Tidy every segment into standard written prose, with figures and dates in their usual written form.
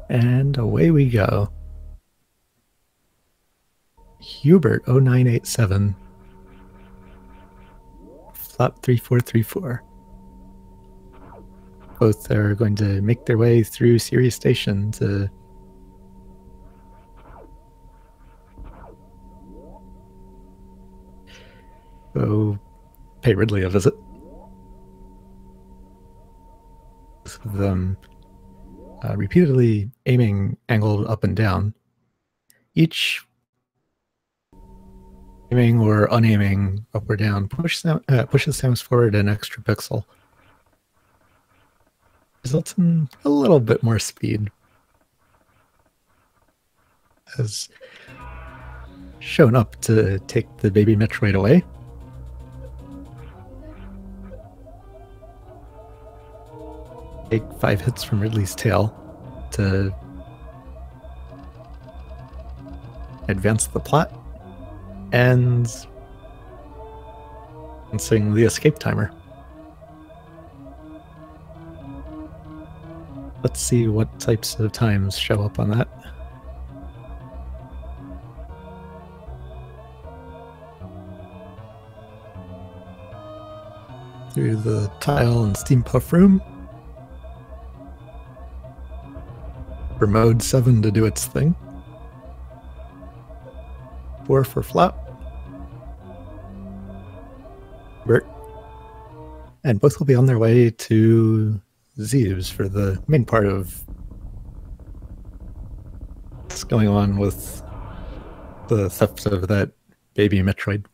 And away we go. hubert0987. Flop3434. Both are going to make their way through Sirius Station to go pay Ridley a visit. Both of them repeatedly aiming angled up and down. Each aiming or unaiming up or down pushes Samus forward an extra pixel. Results in a little bit more speed. Has shown up to take the baby Metroid away. Take 5 hits from Ridley's tail to advance the plot and sing the escape timer. Let's see what types of times show up on that. Through the tile and steam puff room. For mode 7 to do its thing. 4 for Flop. Bert. And both will be on their way to Zeus for the main part of what's going on with the theft of that baby Metroid.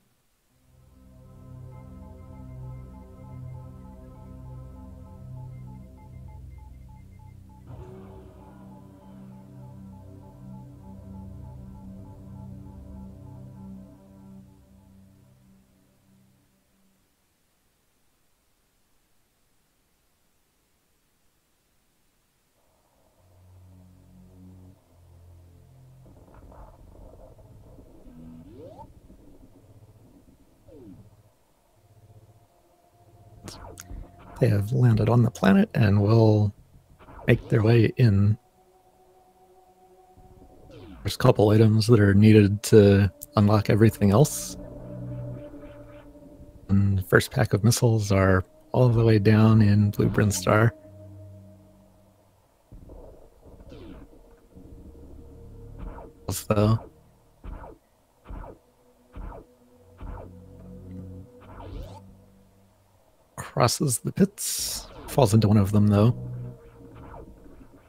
They have landed on the planet and will make their way in. There's a couple items that are needed to unlock everything else. And the first pack of missiles are all the way down in Blue Brinstar. So crosses the pits, falls into one of them though,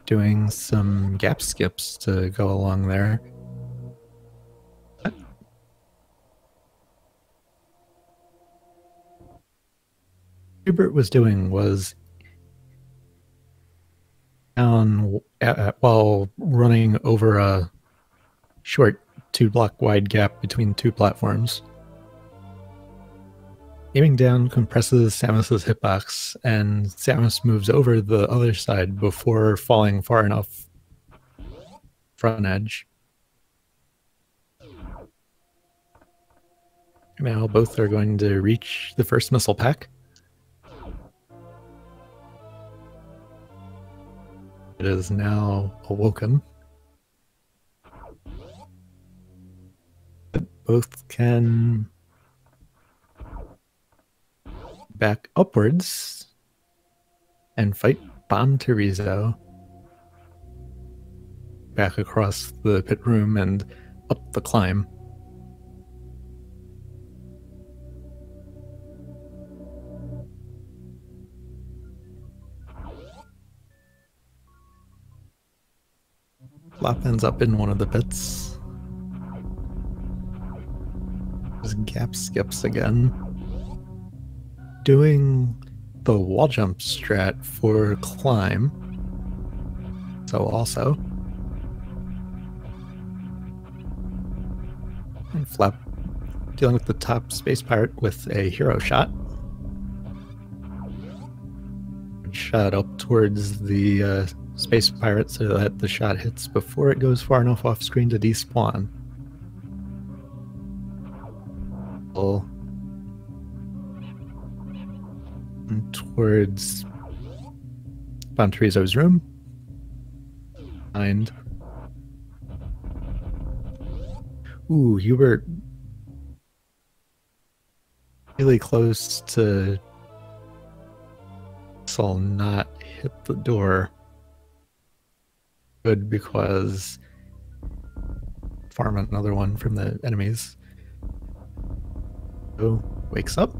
doing some gap skips to go along there. Hubert was doing was down while running over a short 2-block wide gap between 2 platforms. Aiming down compresses Samus's hitbox, and Samus moves over the other side before falling far enough front edge. Now both are going to reach the first missile pack. It is now awoken. Both can back upwards and fight Bomb Terizo back across the pit room and up the climb. Flop ends up in one of the pits. Just gap skips again. Doing the wall jump strat for climb. So also. And Flop dealing with the top space pirate with a hero shot. Shot up towards the space pirate so that the shot hits before it goes far enough off screen to despawn. Towards Bomb Terizo's room. behind. Ooh, Hubert really close to I'll not hit the door. Good, because farm another one from the enemies. So wakes up.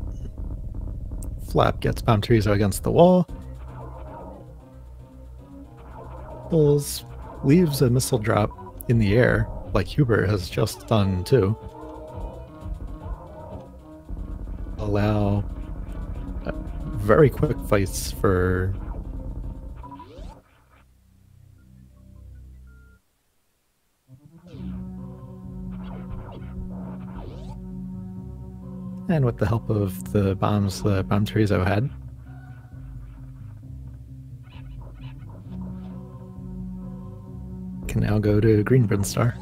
Flap gets Flop3434 against the wall. Pulls, leaves a missile drop in the air, like Hubert has just done too. Allow very quick fights for and with the help of the bombs the Flop3434 had, can now go to Green Brinstar.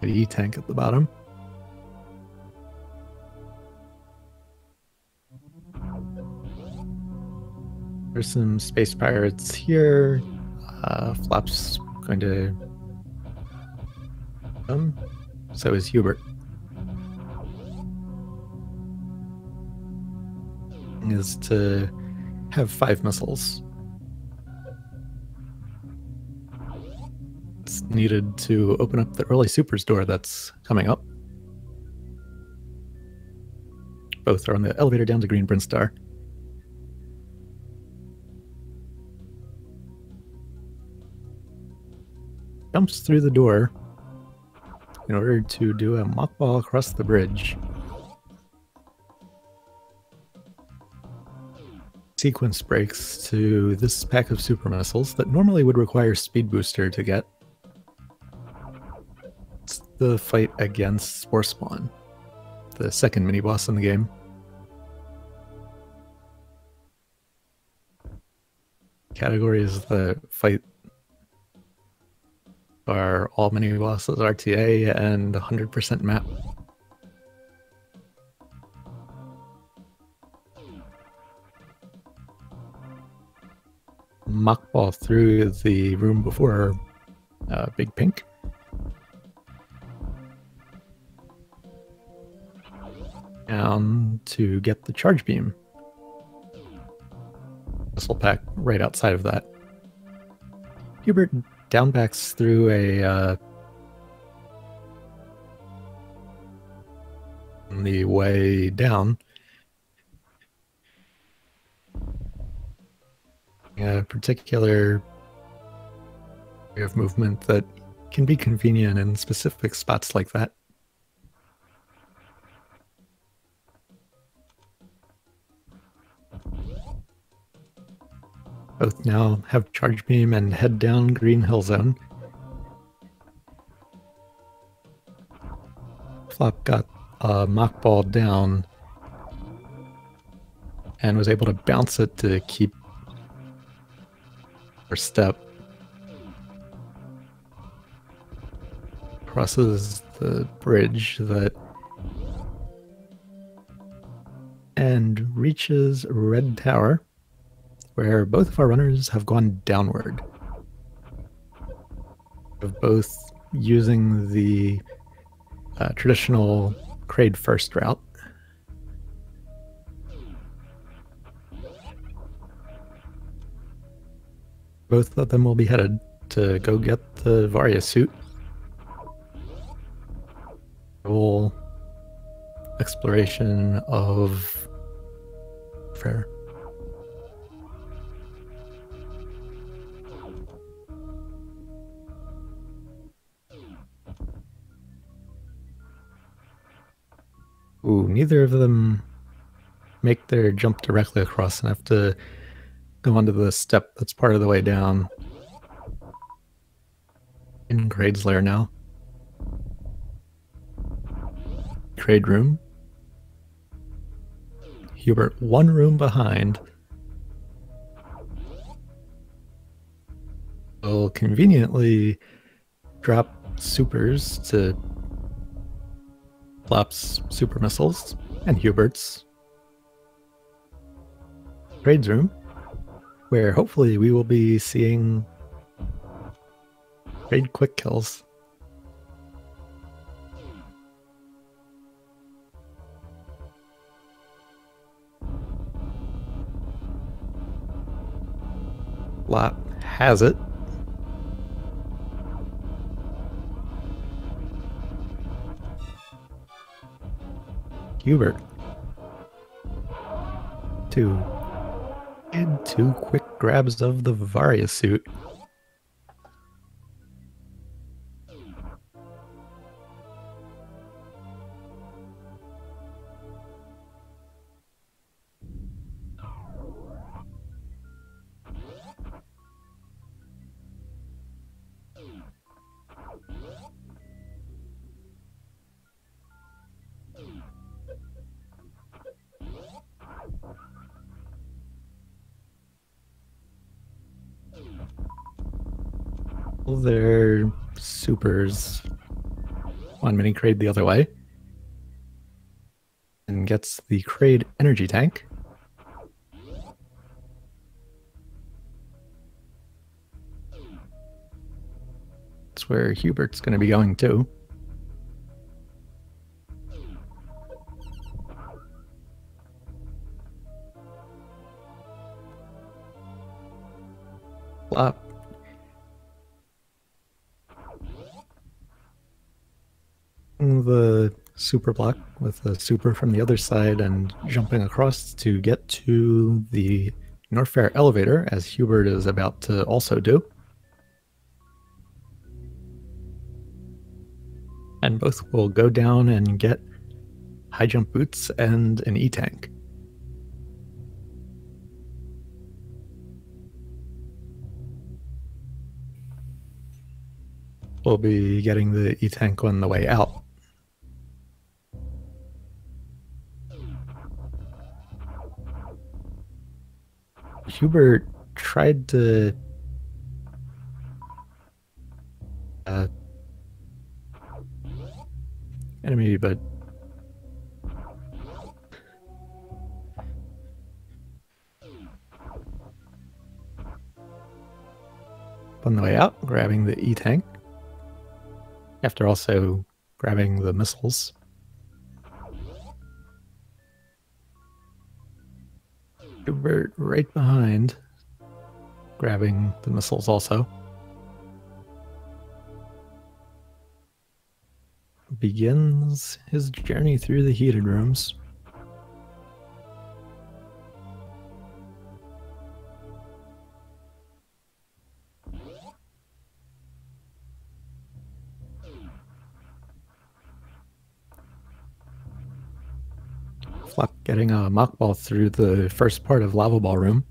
E-tank at the bottom. There's some space pirates here. Flop's going to come. So is Hubert. Is to have 5 missiles. It's needed to open up the early supers door that's coming up. Both are on the elevator down to Green Brinstar. Jumps through the door in order to do a mockball across the bridge. Sequence breaks to this pack of super missiles that normally would require Speed Booster to get. It's the fight against Spore Spawn, the second mini-boss in the game. Categories the fight are all mini-bosses, RTA, and 100% map. Mockball through the room before Big Pink. Down to get the charge beam. Missile pack right outside of that. Hubert downbacks through a on the way down. A particular area of movement that can be convenient in specific spots like that. Both now have charge beam and head down Green Hill Zone. Flop got a mock ball down and was able to bounce it to keep her step. Crosses the bridge that and reaches Red Tower, where both of our runners have gone downward. Of both using the traditional Kraid first route. Both of them will be headed to go get the Varia suit. Whole exploration of Fair. Ooh, neither of them make their jump directly across and have to go onto the step that's part of the way down. In Kraid's lair now. Kraid room. Hubert one room behind. Will conveniently drop supers to Flop's super missiles and Hubert's trades room, where hopefully we will be seeing trade quick kills. Flop has it. Hubert and two quick grabs of the Varia suit. Their supers. One mini Kraid the other way. And gets the Kraid energy tank. That's where Hubert's going to be going too. Flop. The super block with the super from the other side and jumping across to get to the Norfair elevator, as Hubert is about to also do. And both will go down and get high jump boots and an E-tank. We'll be getting the E-tank on the way out. Hubert tried to enemy, but on the way out, grabbing the E-tank after also grabbing the missiles. Hubert right behind, grabbing the missiles also. Begins his journey through the heated rooms. Flop getting a mock ball through the first part of Lava Ball Room.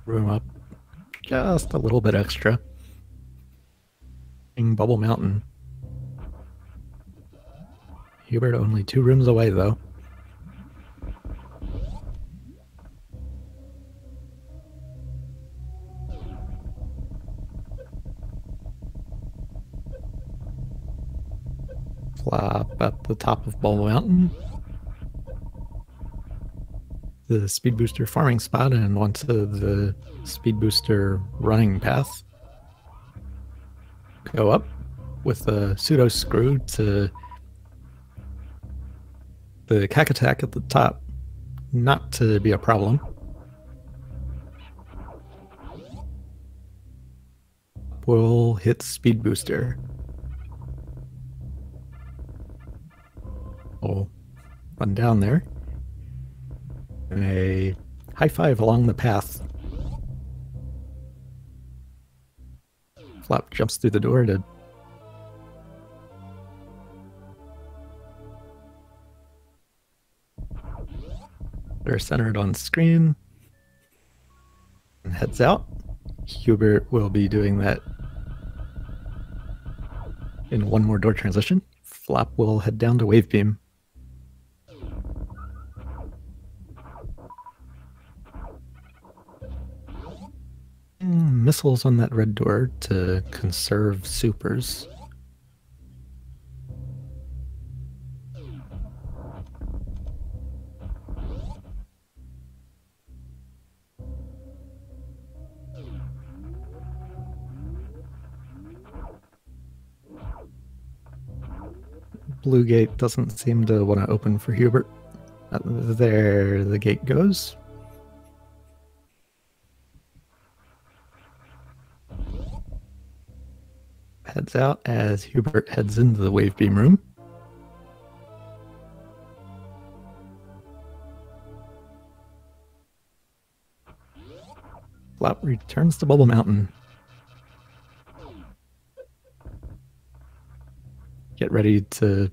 Room up just a little bit extra. Bubble Mountain. Hubert only 2 rooms away though. Flop at the top of Bubble Mountain. The speed booster farming spot and onto the speed booster running path. Go up with the pseudo screw to the cack attack at the top, not to be a problem. Will hit speed booster. We'll run down there. And a high five along the path. Flop jumps through the door to they're centered on screen and heads out. Hubert will be doing that in one more door transition. Flop will head down to Wave Beam. Missiles on that red door to conserve supers. blue gate doesn't seem to want to open for Hubert. There the gate goes. Heads out as Hubert heads into the wave beam room. Flop returns to Bubble Mountain. Get ready to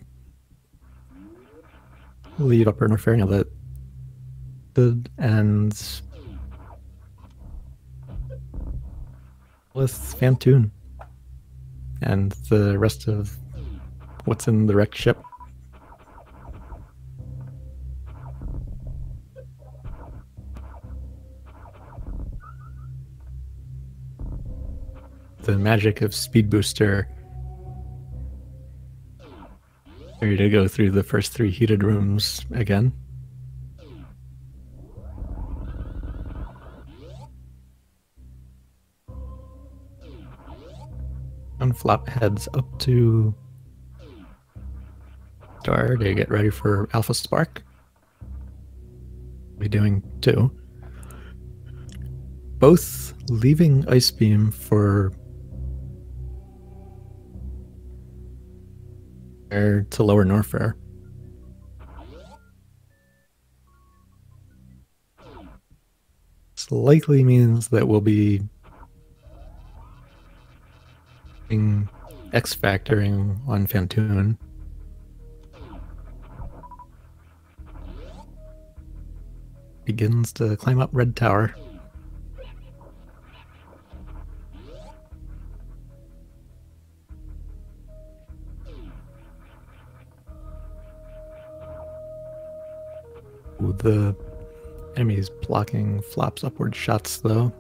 leave Upper Norfair that did, and with Fantoon and the rest of what's in the wrecked ship. The magic of Speed Booster. Ready to go through the first 3 heated rooms again. And Flop heads up to Star to get ready for Alpha Spark. Be doing 2. Both leaving Ice Beam for to Lower Norfair. This likely means that we'll be X-factoring on Fantoon. Begins to climb up Red Tower. Ooh, the enemy's blocking Flop's upward shots, though.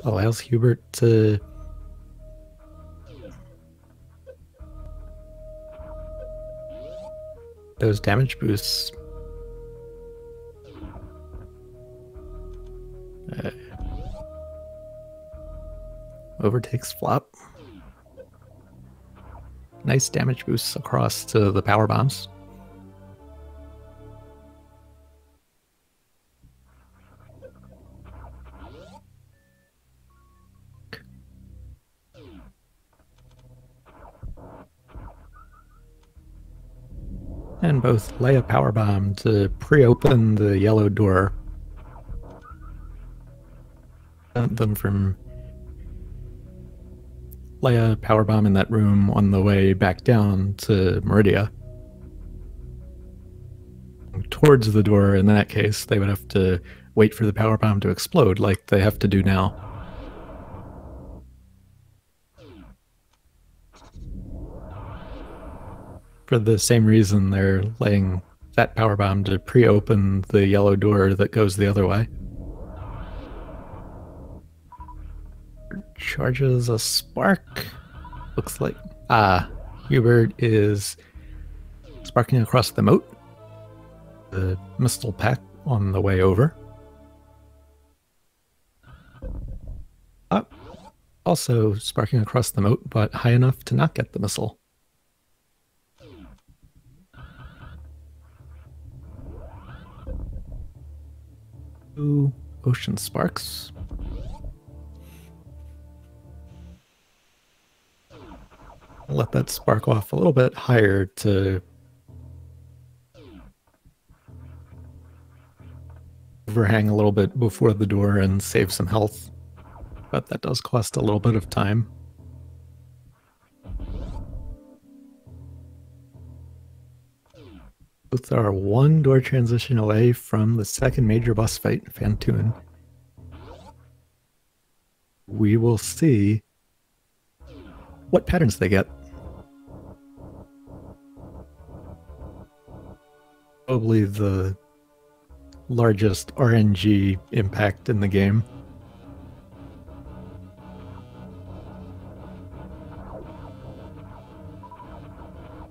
Allows Hubert to those damage boosts. Overtakes Flop. Nice damage boosts across to the power bombs. And both lay a power bomb to pre-open the yellow door. Prevent them from lay a power bomb in that room on the way back down to Meridia. Towards the door, in that case, they would have to wait for the power bomb to explode like they have to do now. For the same reason, they're laying that power bomb to pre-open the yellow door that goes the other way. Charges a spark. Looks like Hubert is sparking across the moat. The missile pack on the way over. Also sparking across the moat, but high enough to not get the missile. Two ocean sparks. Let that spark off a little bit higher to overhang a little bit before the door and save some health. But that does cost a little bit of time. Both are one door transition away from the second major boss fight, Fantoon. We will see what patterns they get. Probably the largest RNG impact in the game.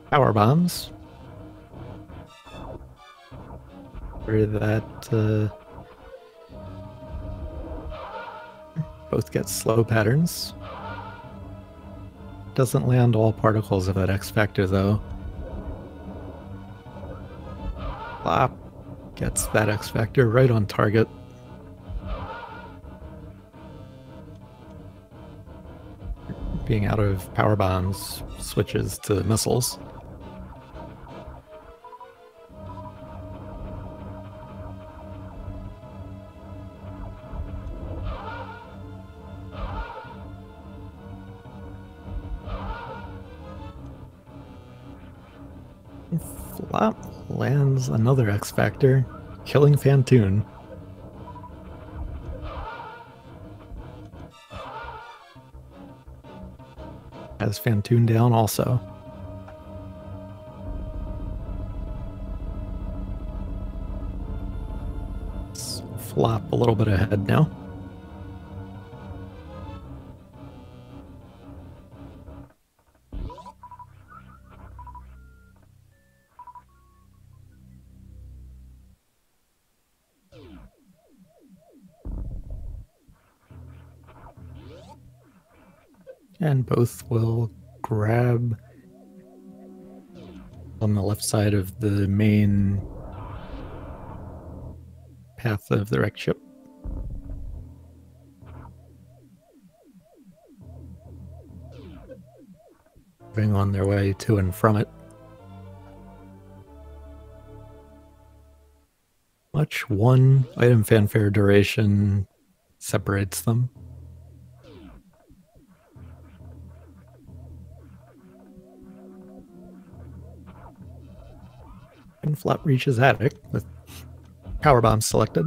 Power bombs. Where that Both get slow patterns. Doesn't land all particles of that X Factor, though. Flop gets that X Factor right on target. Being out of power bombs switches to missiles. Flop lands another X Factor, killing Phantoon. Has Phantoon down also. Let's Flop a little bit ahead now. And both will grab on the left side of the main path of the wrecked ship. Moving on their way to and from it. Much one item fanfare duration separates them. And Flop reaches Attic with power bomb selected.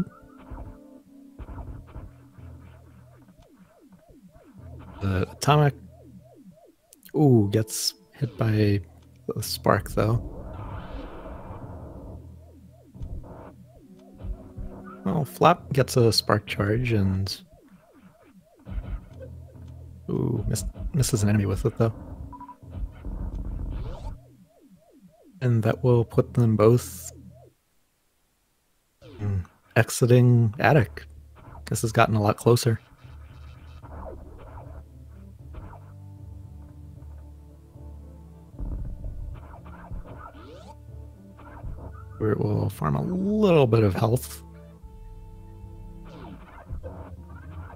The atomic, ooh, gets hit by the spark though. Well, Flop gets a spark charge and ooh, misses an enemy with it though. And that will put them both exiting Attic. This has gotten a lot closer. Where it will farm a little bit of health.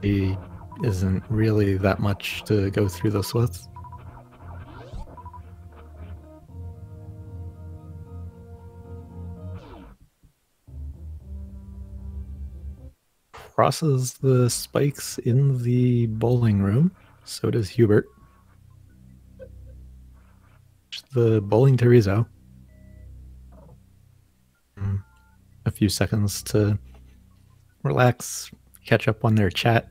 He isn't really that much to go through this with. Crosses the spikes in the bowling room. So does Hubert. The bowling Terizo. A few seconds to relax, catch up on their chat,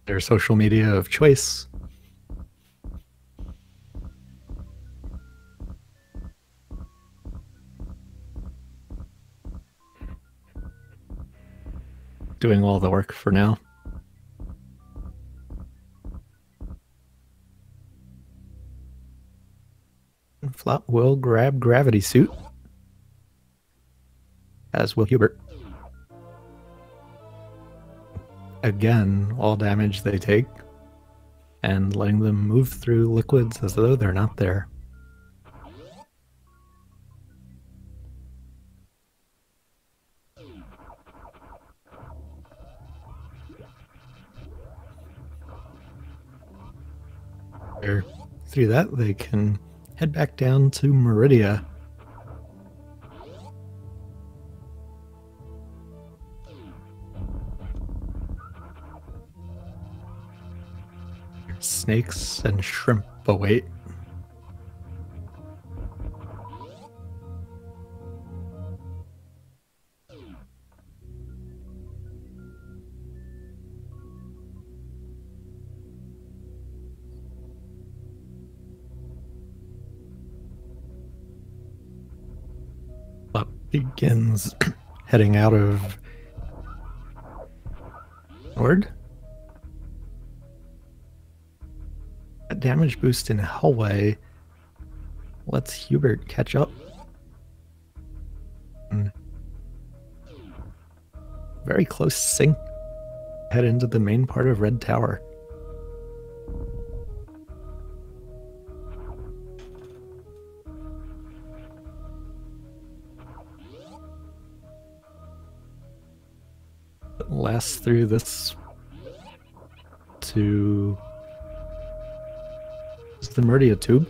their social media of choice. Doing all the work for now. Flop will grab Gravity Suit, as will Hubert. Again, all damage they take, and letting them move through liquids as though they're not there. Through that, they can head back down to Meridia. Snakes and shrimp await. Flop begins heading out of Nord. A damage boost in Hellway lets Hubert catch up. Very close sync head into the main part of Red Tower. Last through this to the Meridia tube.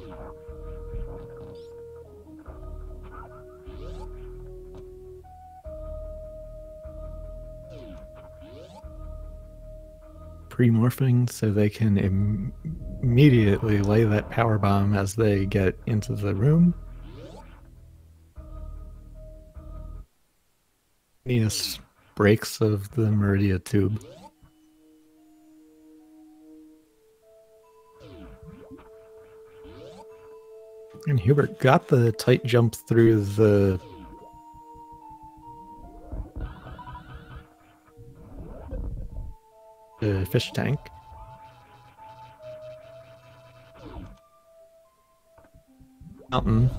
Pre-morphing so they can immediately lay that power bomb as they get into the room. Yes, breaks of the Meridia tube. And Hubert got the tight jump through the fish tank. Mountain.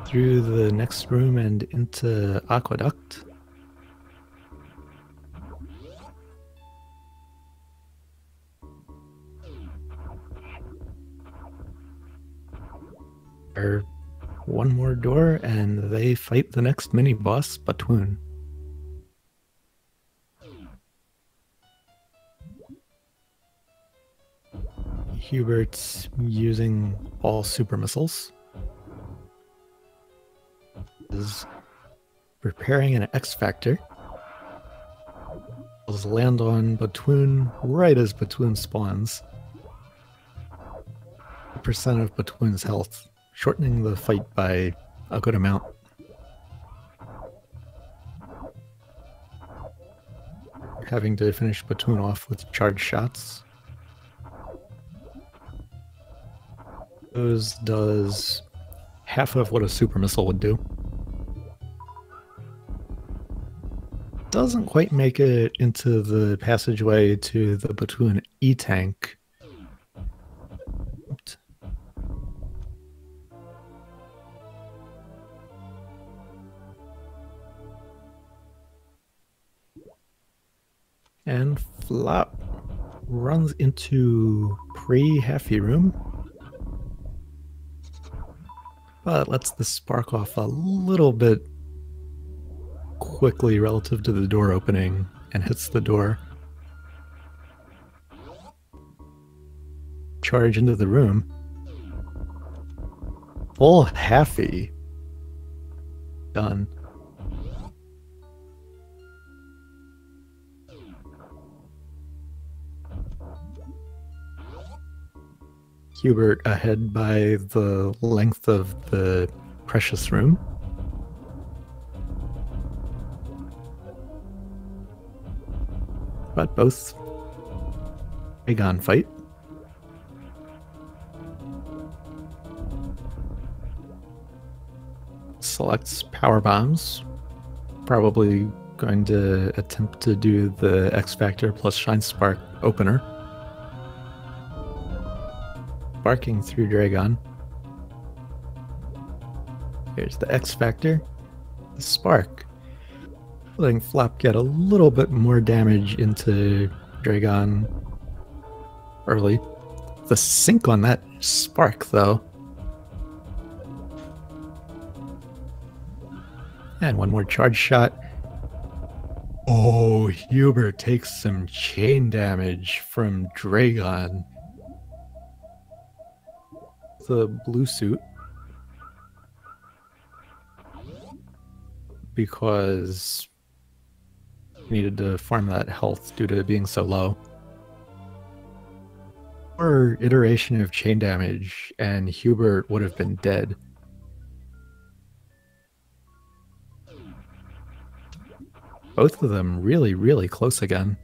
Through the next room and into Aqueduct. Or one more door and they fight the next mini boss, Batoon. Hubert's using all super missiles. Is preparing an X Factor. Will land on Batoon right as Batoon spawns. Percent of Batoon's health, shortening the fight by a good amount. Having to finish Batoon off with charge shots. Those does half of what a super missile would do. Doesn't quite make it into the passageway to the Batoon E-Tank. And Flop runs into pre-Happy Room, but lets the spark off a little bit quickly relative to the door opening and hits the door. Charge into the room. Full Happy. Done. Hubert ahead by the length of the precious room. But both Aegon fight. Selects power bombs. Probably going to attempt to do the X Factor plus Shine Spark opener. Barking through Dragon. Here's the X Factor. The Spark. Letting Flop get a little bit more damage into Dragon early. The sync on that Spark, though. And one more charge shot. Oh, Hubert takes some chain damage from Dragon. The blue suit. Because he needed to farm that health due to it being so low. Or iteration of chain damage and Hubert would have been dead. Both of them really, really close again.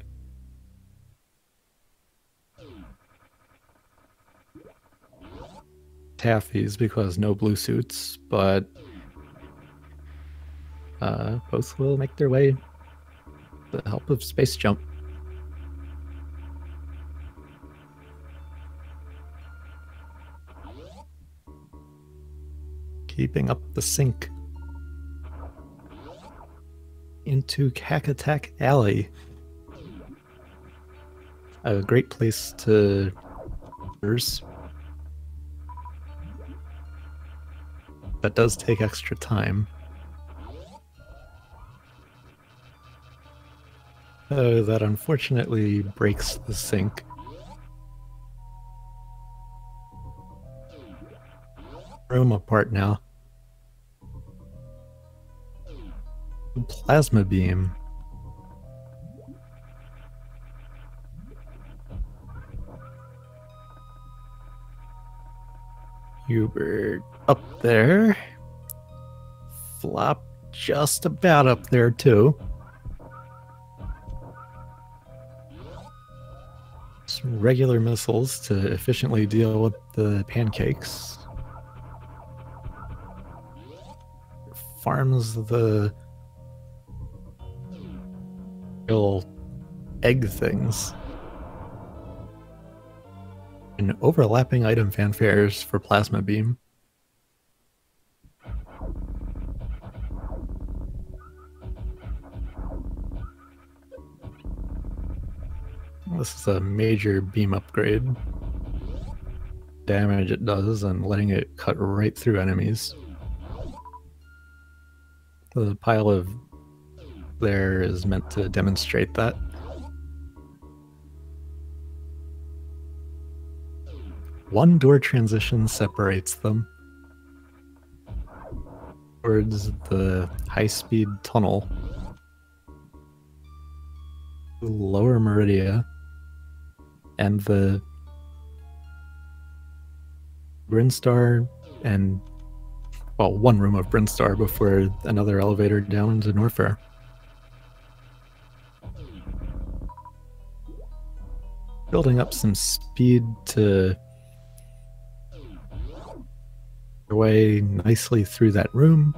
Taffies because no blue suits, but both will make their way with the help of Space Jump. Keeping up the sync. into Cacatac Alley. A great place to... That does take extra time. That unfortunately breaks the sync. Room apart now. Plasma beam. Hubert up there. Flop just about up there too. Some regular missiles to efficiently deal with the pancakes. Farms the little egg things. And overlapping item fanfares for plasma beam. This is a major beam upgrade. Damage it does and letting it cut right through enemies. The pile of there is meant to demonstrate that. One door transition separates them towards the high-speed tunnel. Lower Meridia and the Brinstar and, well, one room of Brinstar before another elevator down into Norfair. Building up some speed to your way nicely through that room.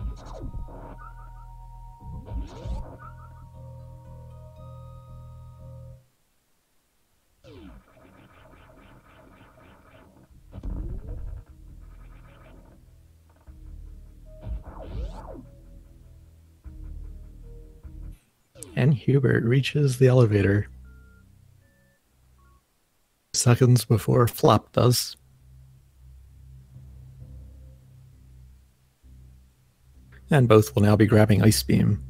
And Hubert reaches the elevator seconds before Flop does. And both will now be grabbing Ice Beam.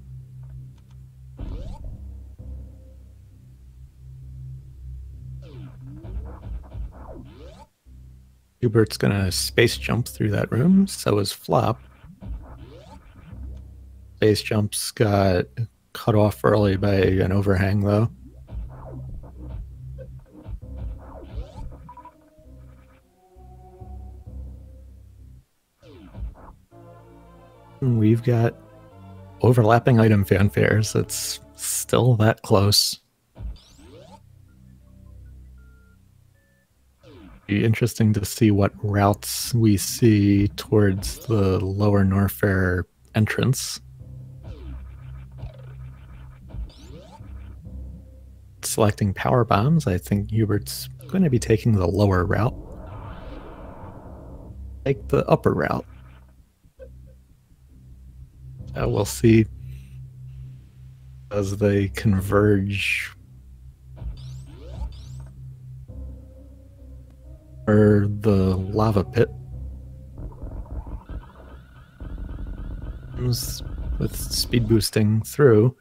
Hubert's gonna space jump through that room, so is Flop. Space jumps got cut off early by an overhang, though. We've got overlapping item fanfares. It's still that close. Be interesting to see what routes we see towards the lower Norfair entrance. Selecting power bombs, I think Hubert's going to be taking the lower route. Take the upper route. We'll see as they converge. Or the lava pit. With speed boosting through.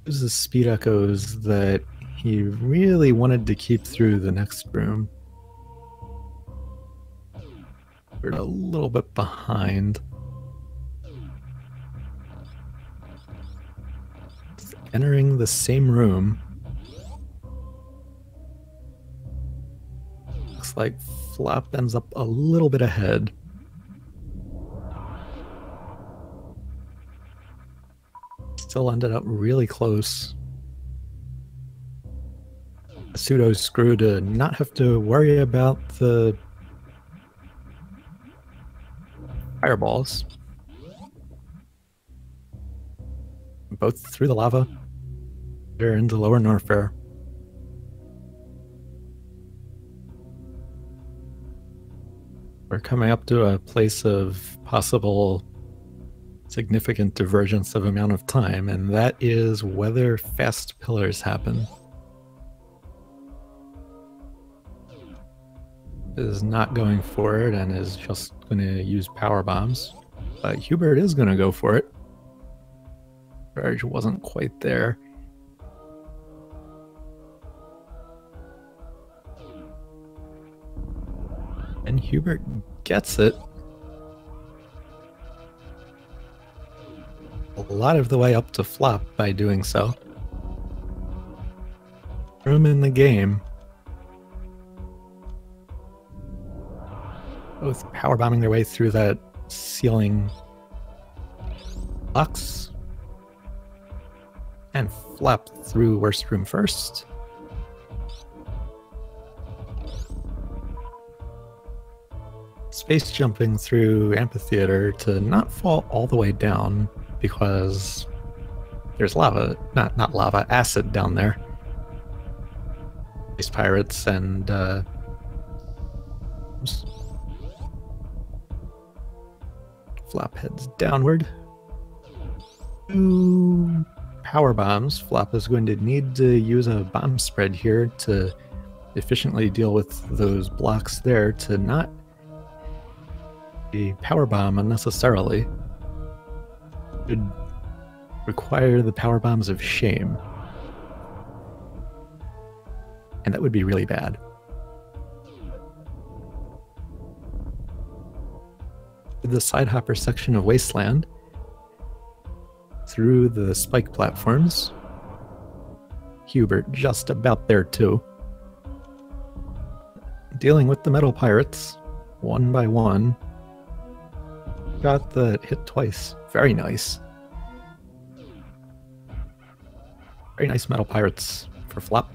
Uses speed echoes that he really wanted to keep through the next room. We're a little bit behind. Entering the same room. Looks like Flop ends up a little bit ahead. Still ended up really close. A pseudo screw to not have to worry about the fireballs. Both through the lava. They're into lower Norfair. We're coming up to a place of possible significant divergence of amount of time, and that is whether fast pillars happen. Is not going for it and is just going to use power bombs. But Hubert is going to go for it. Charge wasn't quite there. And Hubert gets it. A lot of the way up to Flop by doing so. Room in the game. Both power bombing their way through that ceiling box. And Flop through worst room first. Space jumping through amphitheater to not fall all the way down because there's lava, not lava, acid down there. Space pirates and Flop heads downward. 2 power bombs. Flop is going to need to use a bomb spread here to efficiently deal with those blocks there to not a power bomb unnecessarily. Should require the power bombs of shame. And that would be really bad. The side hopper section of Wasteland through the spike platforms. Hubert just about there too. Dealing with the metal pirates one by one. Got the hit twice. Very nice. Very nice metal pirates for Flop.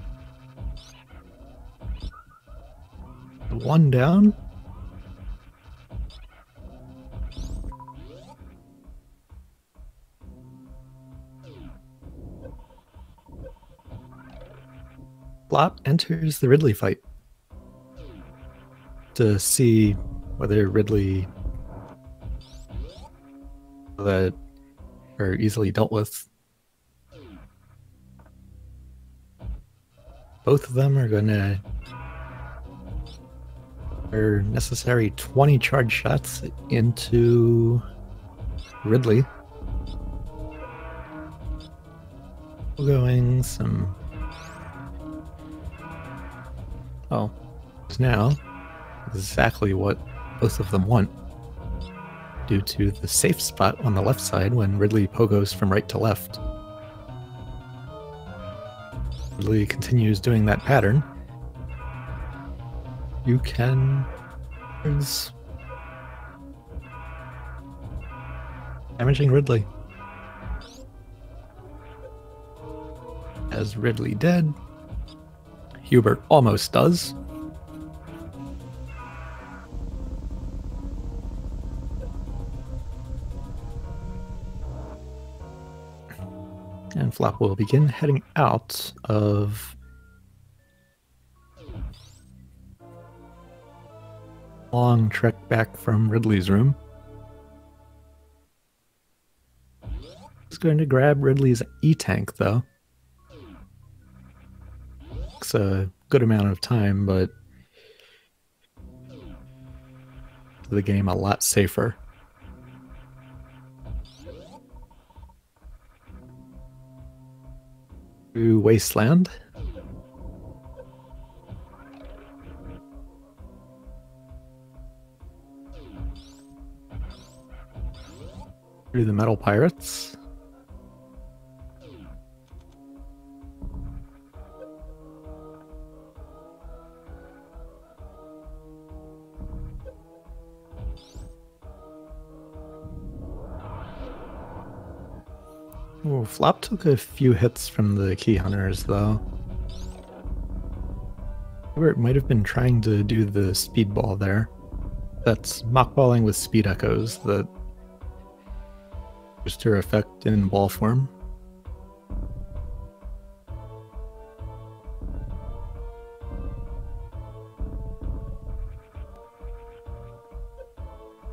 1 down. Flop enters the Ridley fight to see whether Ridley that are easily dealt with. Both of them are going to are necessary 20 charge shots into Ridley. Going some now exactly what both of them want due to the safe spot on the left side when Ridley pogos from right to left. Ridley continues doing that pattern. You can damaging Ridley. As Ridley dead, Hubert almost does. And Flop will begin heading out of long trek back from Ridley's room. He's going to grab Ridley's E-tank though. It's a good amount of time, but the game a lot safer. To Wasteland. Through the metal pirates. Ooh, Flop took a few hits from the key hunters, though. Hubert might have been trying to do the speedball there. That's mockballing with speed echoes, that booster effect in ball form.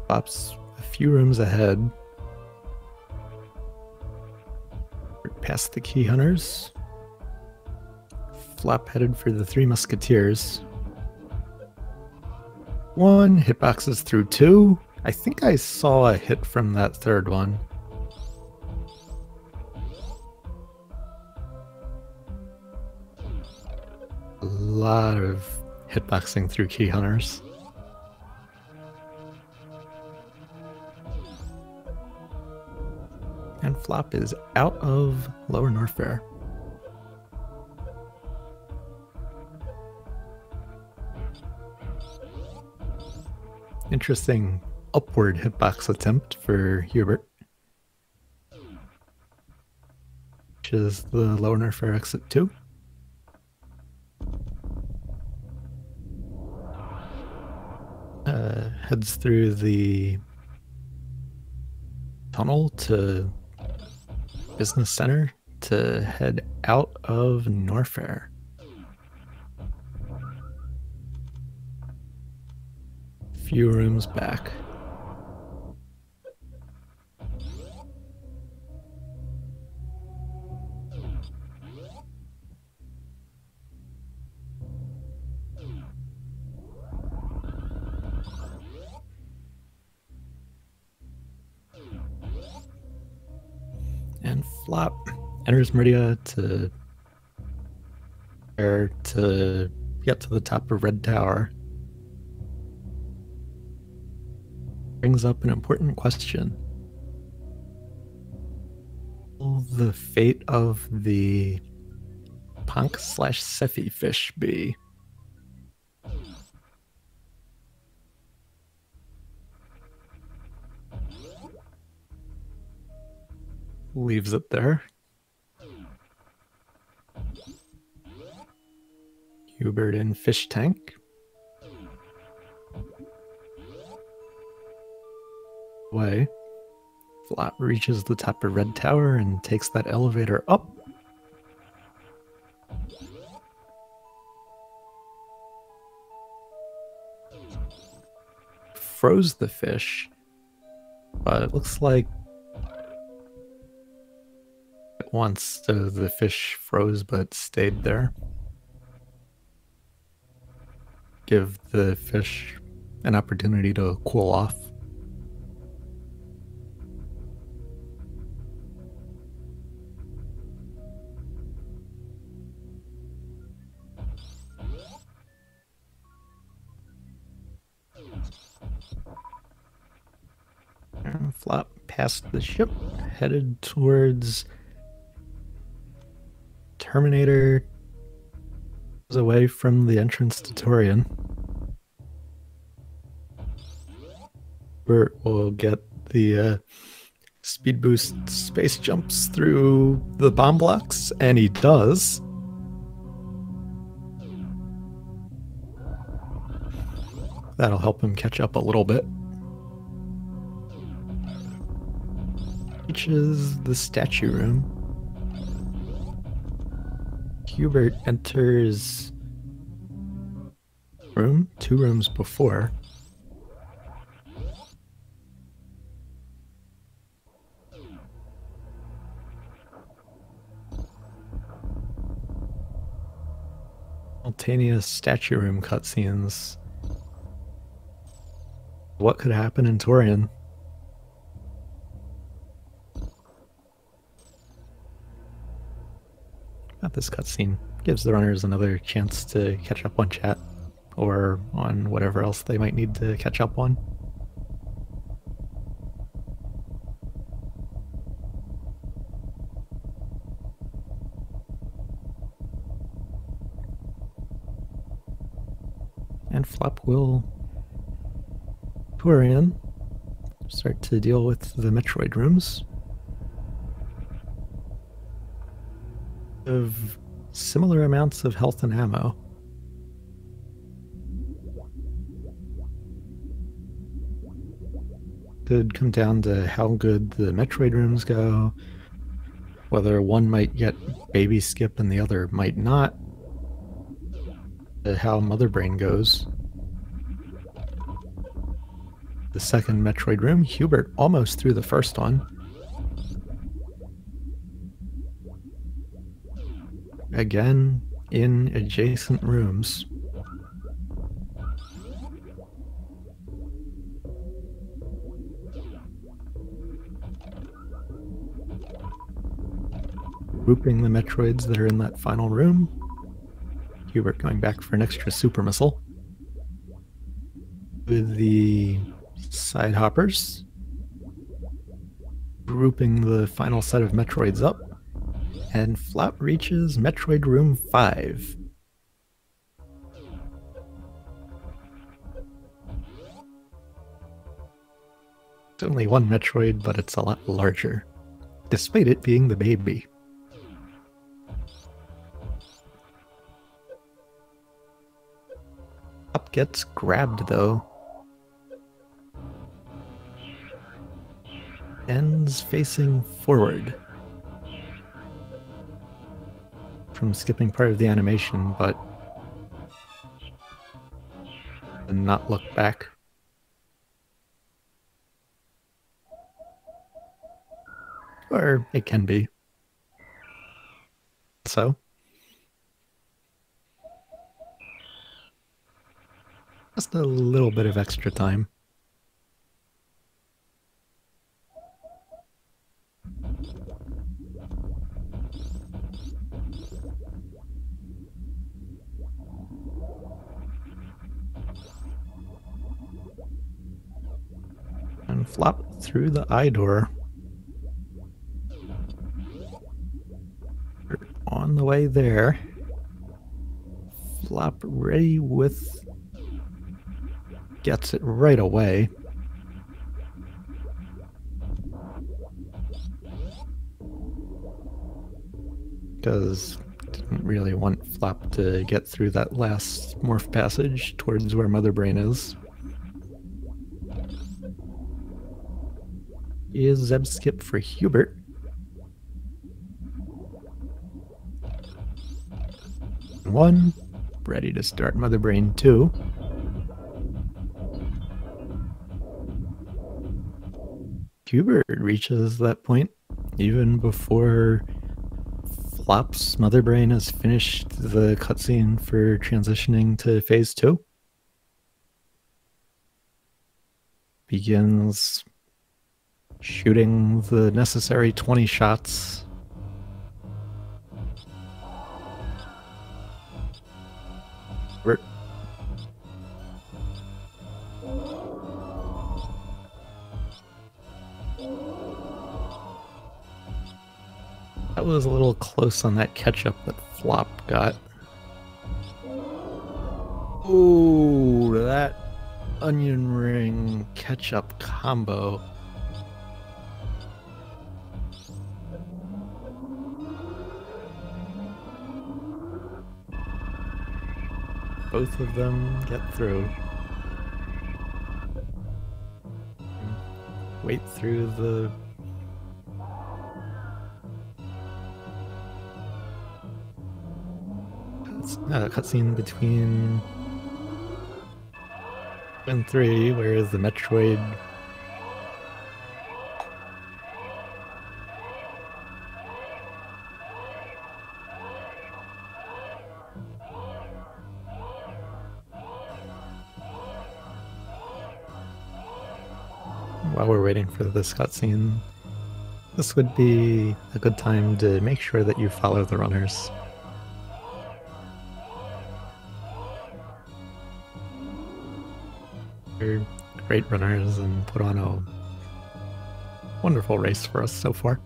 Flop's a few rooms ahead. past the key hunters. Flop headed for the Three Musketeers. 1 hitboxes through 2. I think I saw a hit from that third one. A lot of hitboxing through key hunters. And Flop is out of Lower Norfair. Interesting upward hitbox attempt for Hubert, which is the Lower Norfair exit 2. Heads through the tunnel to Business Center to head out of Norfair. Few rooms back. And Flop enters Meridia to get to the top of Red Tower. Brings up an important question. Will the fate of the Ponk/Sephi fish be? Leaves it there. Hubert in fish tank. Way. Flop reaches the top of Red Tower and takes that elevator up. Froze the fish, but it looks like at once the fish froze but stayed there. Give the fish an opportunity to cool off. And Flop past the ship, headed towards Terminator, away from the entrance to Torian. Bert will get the speed boost space jumps through the bomb blocks, and he does. That'll help him catch up a little bit. Reaches the statue room. Hubert enters room 2 rooms before. Simultaneous statue room cutscenes. What could happen in Torian? This cutscene gives the runners another chance to catch up on chat or on whatever else they might need to catch up on. And Flop will tour in, start to deal with the Metroid rooms. Of similar amounts of health and ammo. Could come down to how good the Metroid rooms go, whether one might get baby skip and the other might not, how Mother Brain goes. The second Metroid room, Hubert almost through the first one. again in adjacent rooms. Grouping the Metroids that are in that final room. Hubert going back for an extra super missile. With the side hoppers. Grouping the final set of Metroids up. And Flop reaches Metroid Room 5. It's only one Metroid, but it's a lot larger, despite it being the baby. Up gets grabbed, though. Ends facing forward. From skipping part of the animation, but not look back. Or it can be. So. Just a little bit of extra time. And Flop through the eye door. We're on the way there. Flop ready with... Gets it right away. Because didn't really want Flop to get through that last morph passage towards where Mother Brain is. Is Zeb skip for Hubert. One, ready to start Mother Brain 2. Hubert reaches that point even before Flop's Mother Brain has finished the cutscene for transitioning to Phase 2. Begins shooting the necessary 20 shots. Hubert. That was a little close on that catch-up that Flop got. Ooh, that onion ring ketchup combo. Both of them get through. Wait through the... cutscene between 2 and 3, where the Metroid while we're waiting for this cutscene, this would be a good time to make sure that you follow the runners. They're great runners and put on a wonderful race for us so far.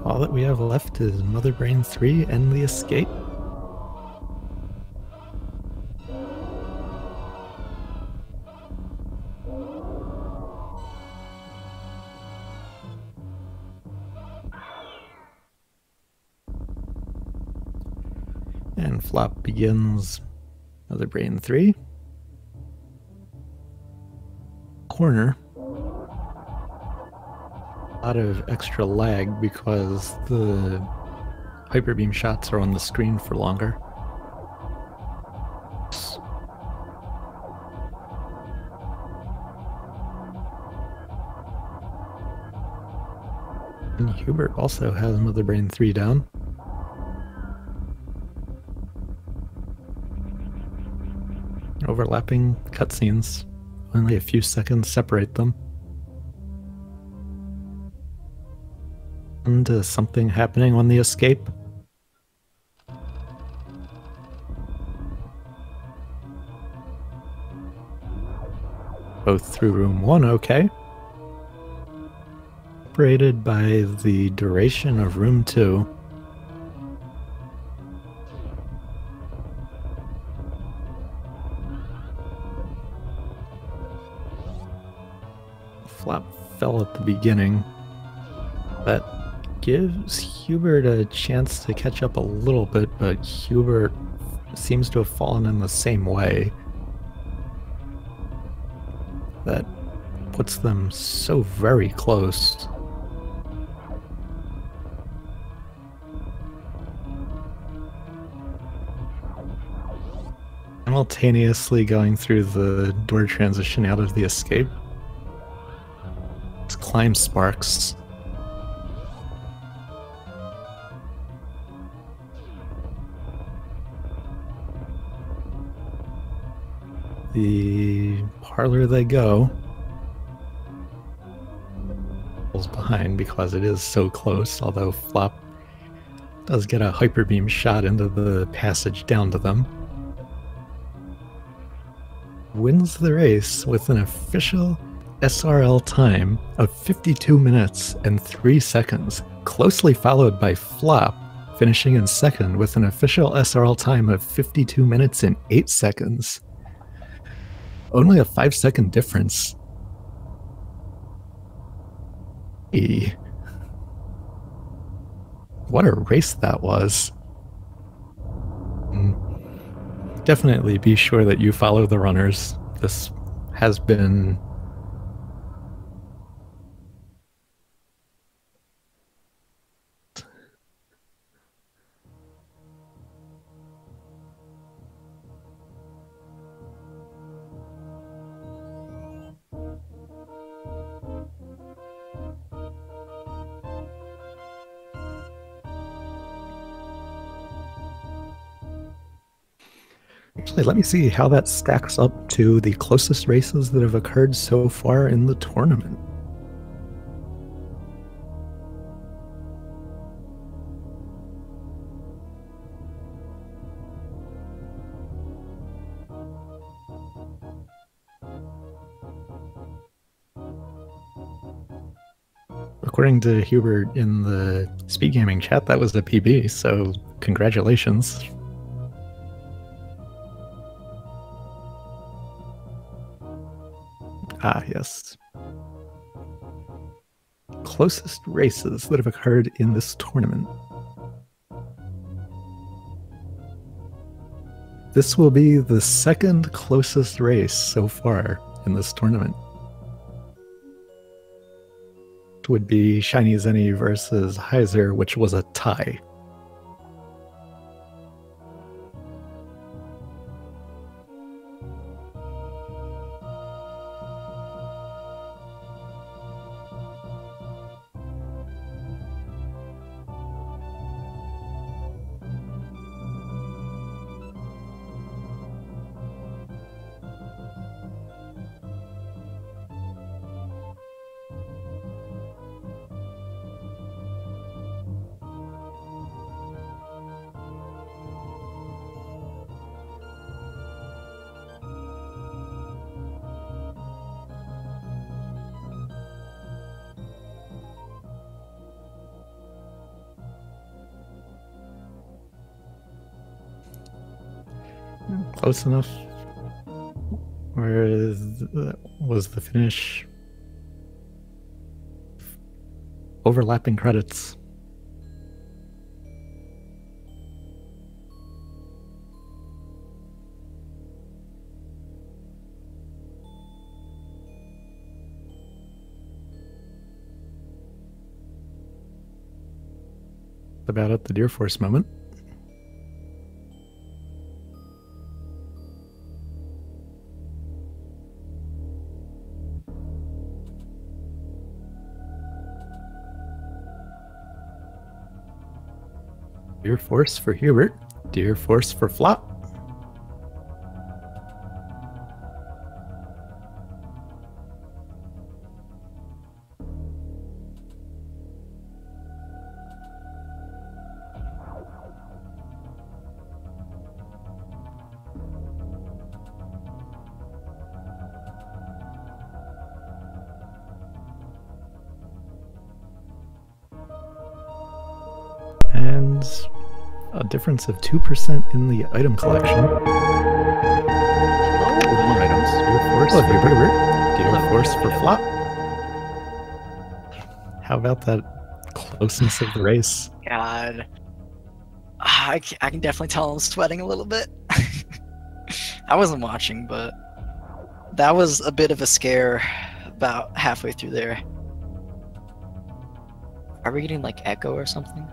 All that we have left is Mother Brain 3 and the escape. And Flop begins Mother Brain 3. Corner. A lot of extra lag because the hyper beam shots are on the screen for longer. And Hubert also has Mother Brain 3 down. Overlapping cutscenes. Only a few seconds separate them. And something happening on the escape. Both through room 1, okay. Separated by the duration of room 2. Flop fell at the beginning. That gives Hubert a chance to catch up a little bit, but Hubert seems to have fallen in the same way. That puts them so very close. Simultaneously going through the door transition out of the escape. Let's climb Sparks. The parlor they go. Falls behind because it is so close, although Flop does get a hyper beam shot into the passage down to them. Wins the race with an official SRL time of 52 minutes and 3 seconds, closely followed by Flop, finishing in second with an official SRL time of 52 minutes and 8 seconds. Only a 5-second difference. What a race that was. Definitely be sure that you follow the runners. This has been Actually, let me see how that stacks up to the closest races that have occurred so far in the tournament. According to Hubert in the Speed Gaming chat, that was a PB, so congratulations. Ah, yes. Closest races that have occurred in this tournament. This will be the second closest race so far in this tournament. It would be Shiny Zenny versus Heiser, which was a tie. Close enough. Where was the finish? Overlapping credits. About at the Deer Force moment. Deer Force for Hubert. Deer Force for Flop. And a difference of 2% in the item collection. More items. Deer Force for Hubert. Deer Force for Flop. How about that closeness of the race? God. I can definitely tell I'm sweating a little bit. I wasn't watching, but that was a bit of a scare about halfway through there. Are we getting like echo or something?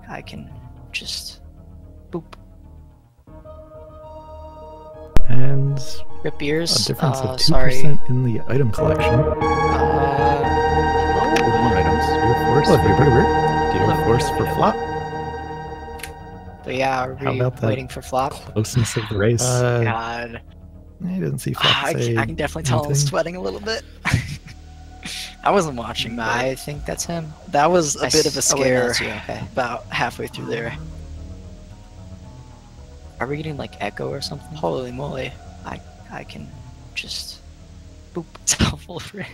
I can just boop. And Rip ears. a difference of 2% sorry. in the item collection. More items. Deer Force for Hubert. Deer Force for Flop. But yeah, are How we about that waiting for Flop? closeness of the race? God. He doesn't see Flop I say can definitely tell I'm anything. sweating a little bit. I wasn't watching, but I think that's him. That was a bit of a scare about halfway through there. Are we getting like echo or something? Holy moly. I can just boop myself over it.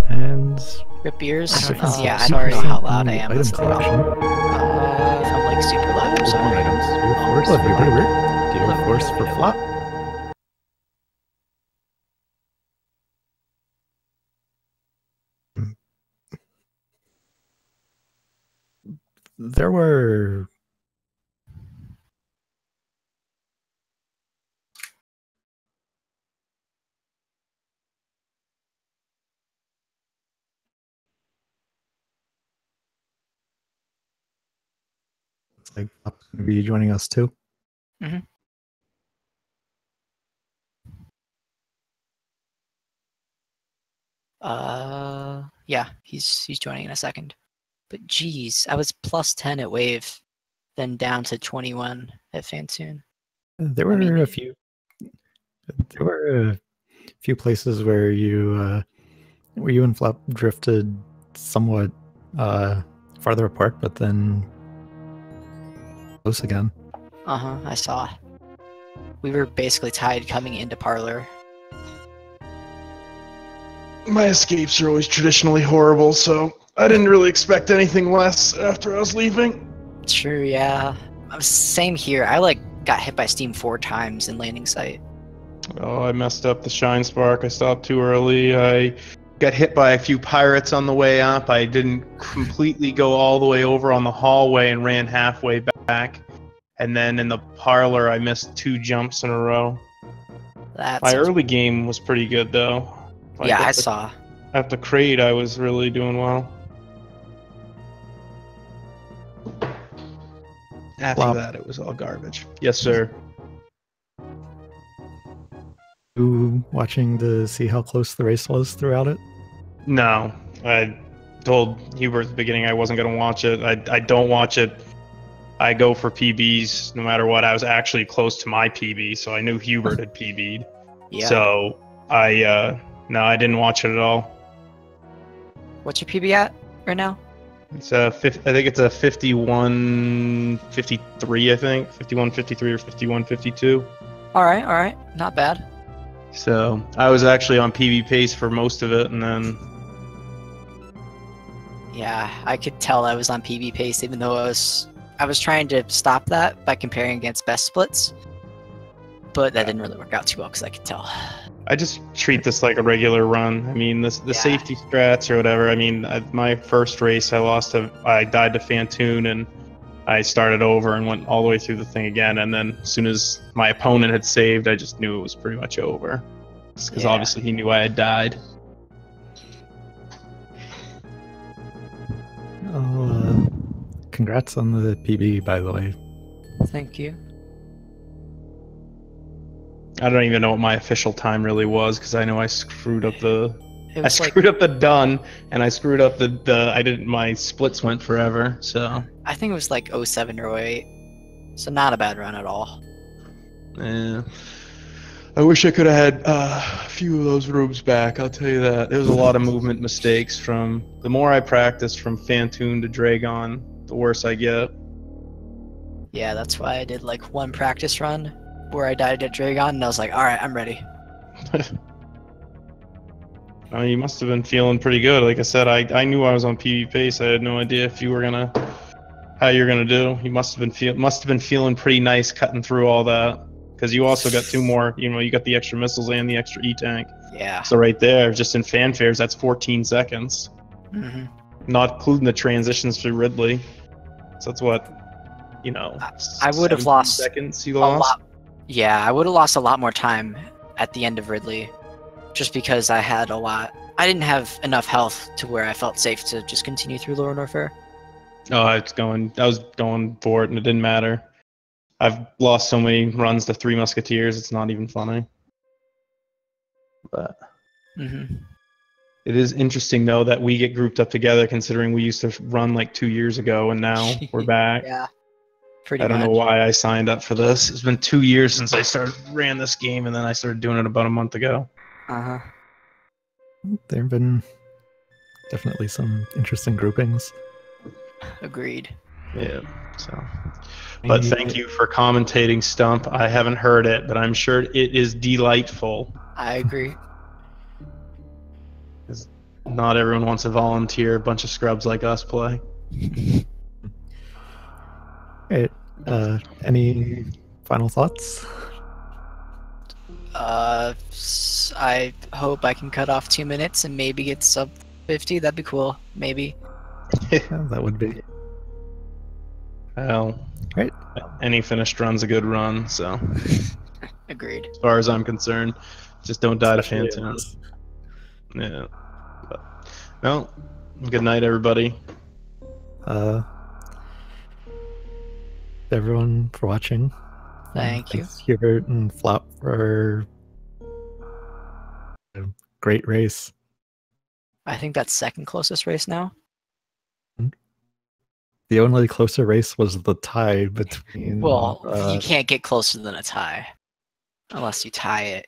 And Rip ears? a difference Yeah, of I don't know 2% how loud in I the am. item That's the problem. collection. If I'm like super loud, I'm sorry. More items. Deer Force for Hubert. Deer Force for Flop. There were like Flop's gonna be joining us too. Mm-hmm. Yeah, he's joining in a second. But geez, I was plus 10 at Wave, then down to 21 at Fantoon. There were a few. There were a few places where you and Flop drifted somewhat farther apart, but then close again. I saw. We were basically tied coming into Parlor. My escapes are always traditionally horrible, so I didn't really expect anything less after I was leaving. True, yeah. Same here. I like got hit by Steam 4 times in landing site. Oh, I messed up the Shine Spark. I stopped too early. I got hit by a few pirates on the way up. I didn't completely go all the way over on the hallway and ran halfway back. And then in the parlor, I missed 2 jumps in a row. My early game was pretty good, though. Like yeah, I saw. At the crate, I was really doing well. After Flop. that, it was all garbage. Yes, sir. You watching to see how close the race was throughout it? No. I told Hubert at the beginning I wasn't going to watch it. I don't watch it. I go for PBs no matter what. I was actually close to my PB, so I knew Hubert had PB'd. Yeah. So no, I didn't watch it at all. What's your PB at right now? It's I think it's a 51-53, I think. 51-53 or 51-52. All right. Not bad. So I was actually on PB pace for most of it, and then... Yeah, I could tell I was on PB pace, even though I was trying to stop that by comparing against best splits. But that didn't really work out too well, because I could tell. I just treat this like a regular run. I mean, the safety strats or whatever. I mean, my first race, I died to Fantoon, and I started over and went all the way through the thing again. And then as soon as my opponent had saved, I just knew it was pretty much over. Because obviously he knew I had died. Congrats on the PB, by the way. Thank you. I don't even know what my official time really was, because I know I screwed up the It I was like screwed up the done, and I screwed up the I didn't. My splits went forever. So I think it was like 07 or 08. So not a bad run at all. yeah. I wish I could have had a few of those rubes back. I'll tell you that. There was a lot of movement mistakes from the more I practiced from Fantoon to Dragon, the worse I get. Yeah, that's why I did like one practice run where I died at Dragon, and I was like, all right, I'm ready. You must have been feeling pretty good. Like I said, I knew I was on PB pace. I had no idea if you were gonna how you're gonna do. You must have been feeling pretty nice cutting through all that. Because you also got 2 more, you got the extra missiles and the extra E-tank. Yeah. So right there, just in fanfares, that's 14 seconds. Mm-hmm. Not including the transitions to Ridley. So that's what, I would have 17 lost seconds you a lost. lot. Yeah, I would have lost a lot more time at the end of Ridley, just because I didn't have enough health to where I felt safe to just continue through Lower Norfair. Oh, I was going for it, and it didn't matter. I've lost so many runs to 3 Musketeers, it's not even funny. But Mm-hmm. it is interesting, though, that we get grouped up together, considering we used to run like 2 years ago, and now we're back. Yeah, pretty I don't much. know why I signed up for this. It's been 2 years since I ran this game, and then I started doing it about a month ago. Uh-huh. There have been definitely some interesting groupings. Agreed. Yeah. So, but thank you for commentating, Stump. I haven't heard it, but I'm sure it is delightful. I agree. Not everyone wants to volunteer. A bunch of scrubs like us play. Right. Any final thoughts? I hope I can cut off 2 minutes and maybe get sub 50. That'd be cool. Maybe. That would be. Well, Right. any finished run's a good run. So, Agreed. as far as I'm concerned, just don't die Especially to in Fantoon. this. Yeah. But, well, good night, everybody. Everyone for watching. Thank you. Thanks, Hubert and Flop, for a great race. I think that's second closest race now. The only closer race was the tie between. Well, you can't get closer than a tie unless you tie it.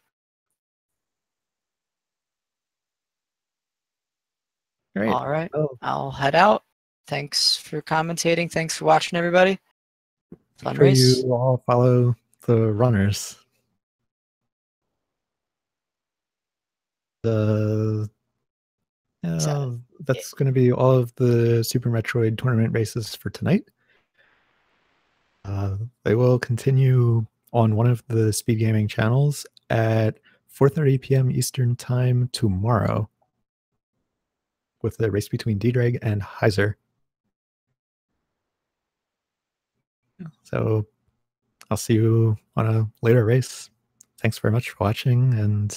Right. All right. Oh, I'll head out. Thanks for commentating. Thanks for watching, everybody. Fun make sure race. you all follow the runners. That's going to be all of the Super Metroid tournament races for tonight. They will continue on one of the Speed Gaming channels at 4:30 p.m. Eastern Time tomorrow with the race between D-Drag and Heiser. So I'll see you on a later race. Thanks very much for watching, and